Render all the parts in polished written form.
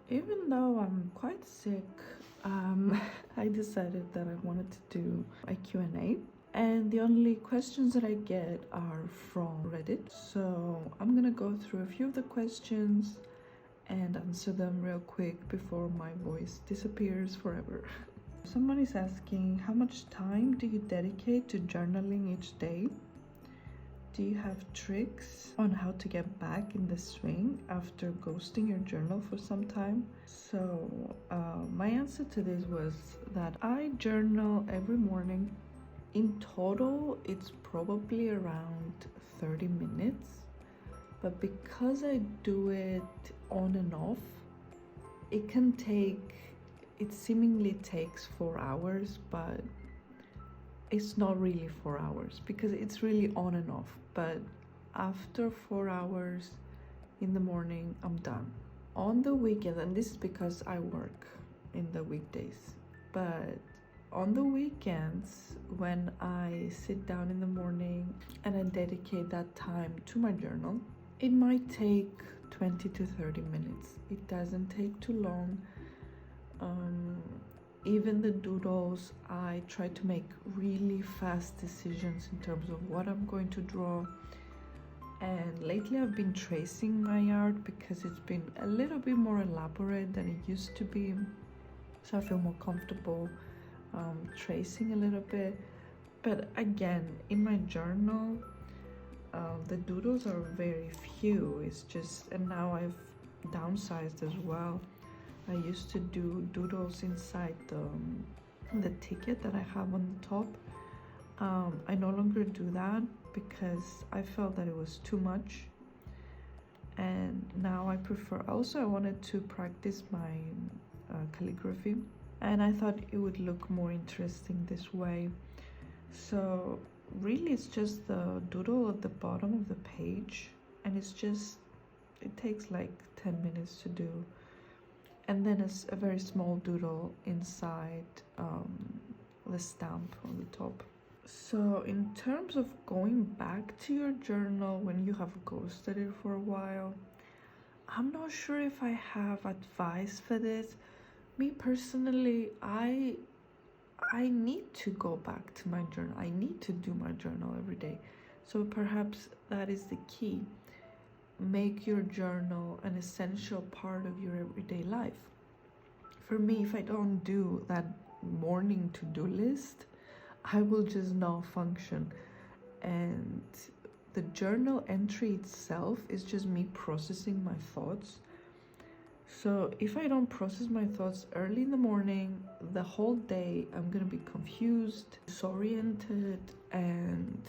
Even though I'm quite sick, I decided that I wanted to do a Q&A. And the only questions that I get are from Reddit. So I'm gonna go through a few of the questions and answer them real quick before my voice disappears forever. Someone is asking, how much time do you dedicate to journaling each day? Do you have tricks on how to get back in the swing after ghosting your journal for some time? So my answer to this was that I journal every morning. In total, it's probably around 30 minutes. But because I do it on and off, it seemingly takes 4 hours, but it's not really 4 hours because it's really on and off. But after 4 hours in the morning, I'm done. On the weekend, and this is because I work in the weekdays, but on the weekends, when I sit down in the morning and I dedicate that time to my journal, it might take 20 to 30 minutes. It doesn't take too long. Even the doodles, I try to make really fast decisions in terms of what I'm going to draw. And lately I've been tracing my art because it's been a little bit more elaborate than it used to be. So I feel more comfortable tracing a little bit. But again, in my journal, the doodles are very few. It's just, and now I've downsized as well. I used to do doodles inside the ticket that I have on the top. I no longer do that because I felt that it was too much, and now I prefer, also I wanted to practice my calligraphy, and I thought it would look more interesting this way. So really it's just the doodle at the bottom of the page, and it takes like 10 minutes to do. And then it's a very small doodle inside the stamp on the top. So in terms of going back to your journal when you have ghosted it for a while, I'm not sure if I have advice for this. Me personally, I need to go back to my journal. I need to do my journal every day. So perhaps that is the key. Make your journal an essential part of your everyday life. For me, if I don't do that morning to-do list, I will just not function. And the journal entry itself is just me processing my thoughts. So if I don't process my thoughts early in the morning, the whole day I'm gonna be confused, disoriented, and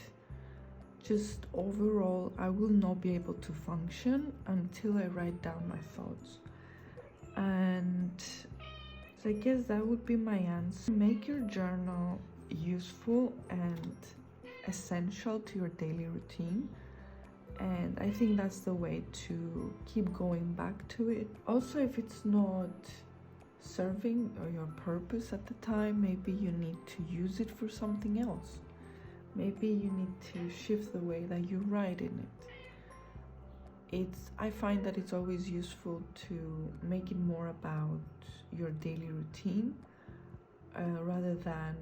just overall I will not be able to function until I write down my thoughts. And so I guess that would be my answer. Make your journal useful and essential to your daily routine, and I think that's the way to keep going back to it. Also, if it's not serving your purpose at the time, maybe you need to use it for something else. Maybe you need to shift the way that you write in it. I find that it's always useful to make it more about your daily routine rather than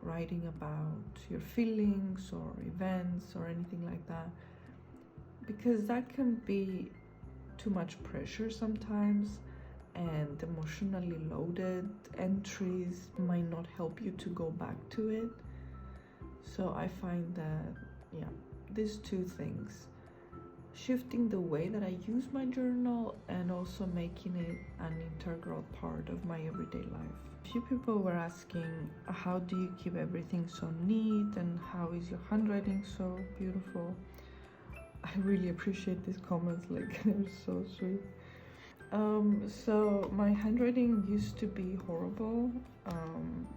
writing about your feelings or events or anything like that, because that can be too much pressure sometimes, and emotionally loaded entries might not help you to go back to it. So I find that, yeah, these two things, shifting the way that I use my journal and also making it an integral part of my everyday life. A few people were asking, how do you keep everything so neat, and how is your handwriting so beautiful? I really appreciate these comments, like they're so sweet. So my handwriting used to be horrible.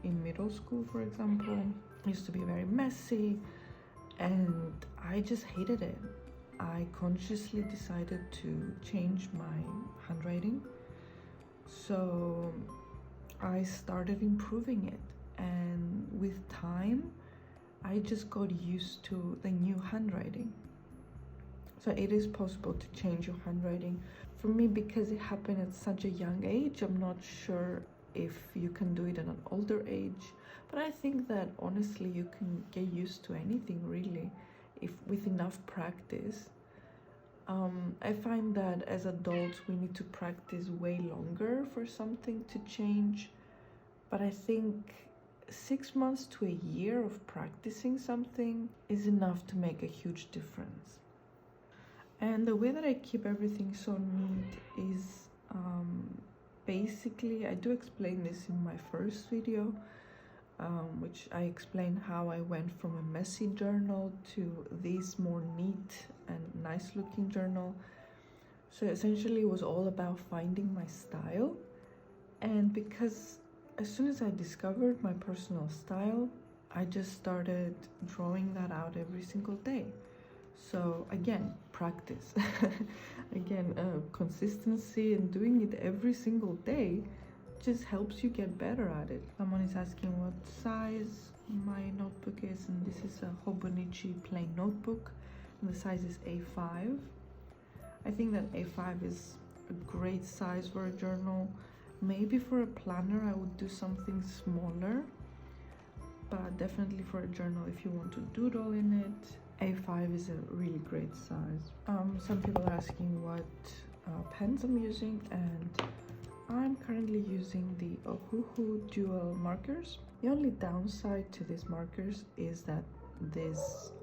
In middle school, for example, it used to be very messy, and I just hated it. I consciously decided to change my handwriting. So I started improving it, and with time, I just got used to the new handwriting. So it is possible to change your handwriting. for me, because it happened at such a young age, I'm not sure if you can do it at an older age, but I think that honestly you can get used to anything really, if with enough practice. I find that as adults we need to practice way longer for something to change, but I think 6 months to a year of practicing something is enough to make a huge difference. And the way that I keep everything so neat is basically, I do explain this in my first video, which I explain how I went from a messy journal to this more neat and nice looking journal. So essentially it was all about finding my style, and because as soon as I discovered my personal style, I just started drawing that out every single day. So again, practice. Again, consistency and doing it every single day just helps you get better at it. Someone is asking what size my notebook is, and this is a Hobonichi plain notebook, and the size is A5. I think that A5 is a great size for a journal. Maybe for a planner I would do something smaller, but definitely for a journal, if you want to doodle in it, A5 is a really great size. Some people are asking what pens I'm using, and I'm currently using the Ohuhu dual markers. The only downside to these markers is that this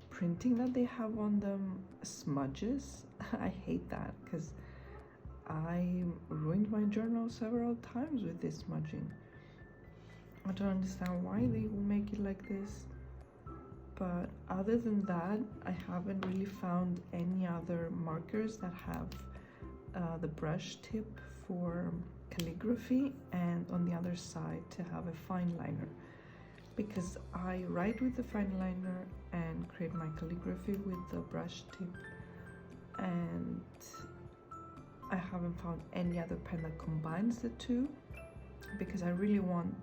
printing that they have on them smudges. I hate that because I ruined my journal several times with this smudging. I don't understand why they will make it like this, but other than that, I haven't really found any other markers that have the brush tip for calligraphy and on the other side to have a fine liner, because I write with the fine liner and create my calligraphy with the brush tip, and I haven't found any other pen that combines the two, because I really want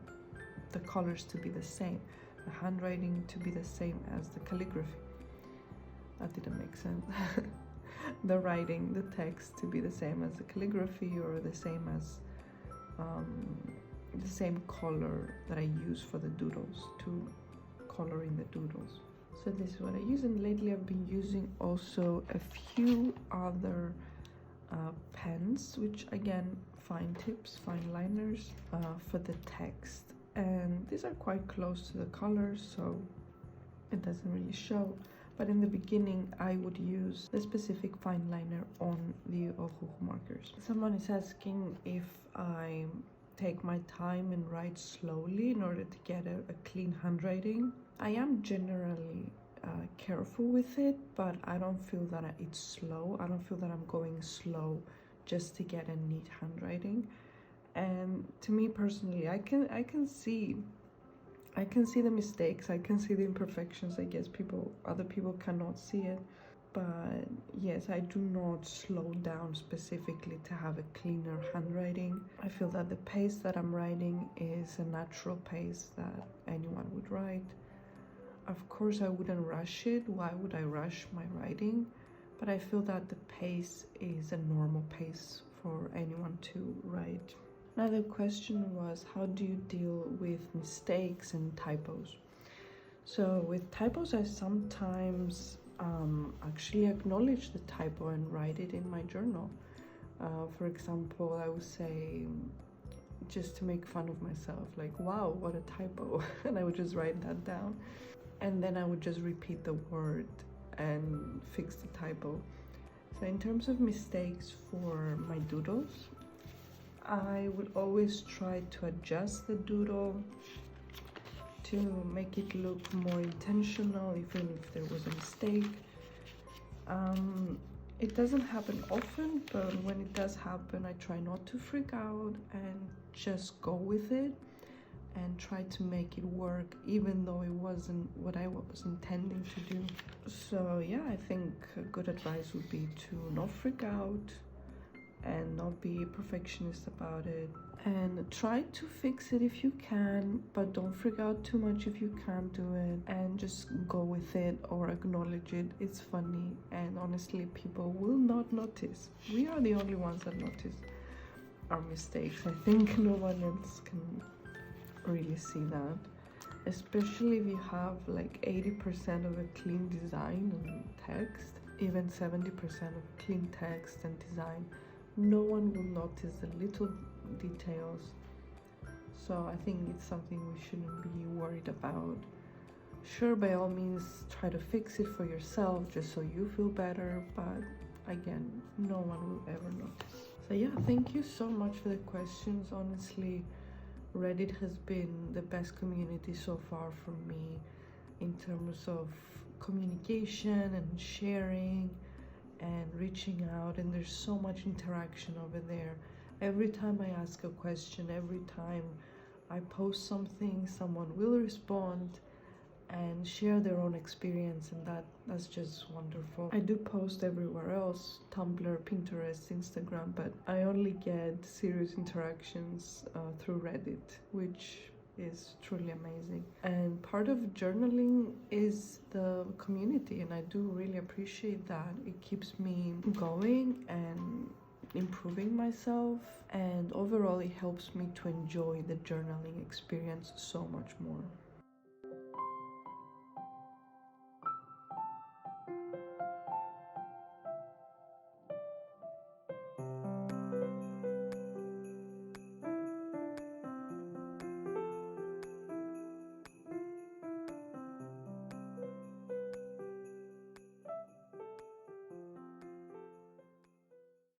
the colors to be the same, the handwriting to be the same as the calligraphy. That didn't make sense. The writing, the text to be the same as the calligraphy, or the same as the same color that I use for the doodles, to color in the doodles. So this is what I use, and lately I've been using also a few other pens, which again, fine tips, fine liners for the text, and these are quite close to the colors, so it doesn't really show. But in the beginning I would use the specific fine liner on the Ohuhu markers. Someone is asking if I take my time and write slowly in order to get a clean handwriting. I am generally careful with it, but I don't feel that it's slow. I don't feel that I'm going slow just to get a neat handwriting. And to me personally, I can see the mistakes, I can see the imperfections. I guess other people cannot see it, but yes, I do not slow down specifically to have a cleaner handwriting. I feel that the pace that I'm writing is a natural pace that anyone would write. Of course, I wouldn't rush it. Why would I rush my writing? But I feel that the pace is a normal pace for anyone to write. Another question was, how do you deal with mistakes and typos? So with typos, I sometimes actually acknowledge the typo and write it in my journal. For example, I would say, just to make fun of myself, like, wow, what a typo. And I would just write that down. And then I would just repeat the word and fix the typo. So in terms of mistakes for my doodles, I would always try to adjust the doodle to make it look more intentional, even if there was a mistake. It doesn't happen often, but when it does happen, I try not to freak out and just go with it and try to make it work, even though it wasn't what I was intending to do. So yeah, I think a good advice would be to not freak out and not be a perfectionist about it, and try to fix it if you can, but don't freak out too much if you can't do it, and just go with it or acknowledge it. It's funny, and honestly people will not notice. We are the only ones that notice our mistakes. I think no one else can really see that, especially if you have like 80% of a clean design and text, even 70% of clean text and design. No one will notice the little details. So I think it's something we shouldn't be worried about. Sure, by all means try to fix it for yourself just so you feel better, but again, no one will ever notice. So yeah, thank you so much for the questions. Honestly, Reddit has been the best community so far for me in terms of communication and sharing and reaching out, and there's so much interaction over there. Every time I ask a question, every time I post something, someone will respond and share their own experience, and that's just wonderful. I do post everywhere else, Tumblr, Pinterest, Instagram, but I only get serious interactions through Reddit, which is truly amazing. And part of journaling is the community, and I do really appreciate that. It keeps me going and improving myself, and overall it helps me to enjoy the journaling experience so much more.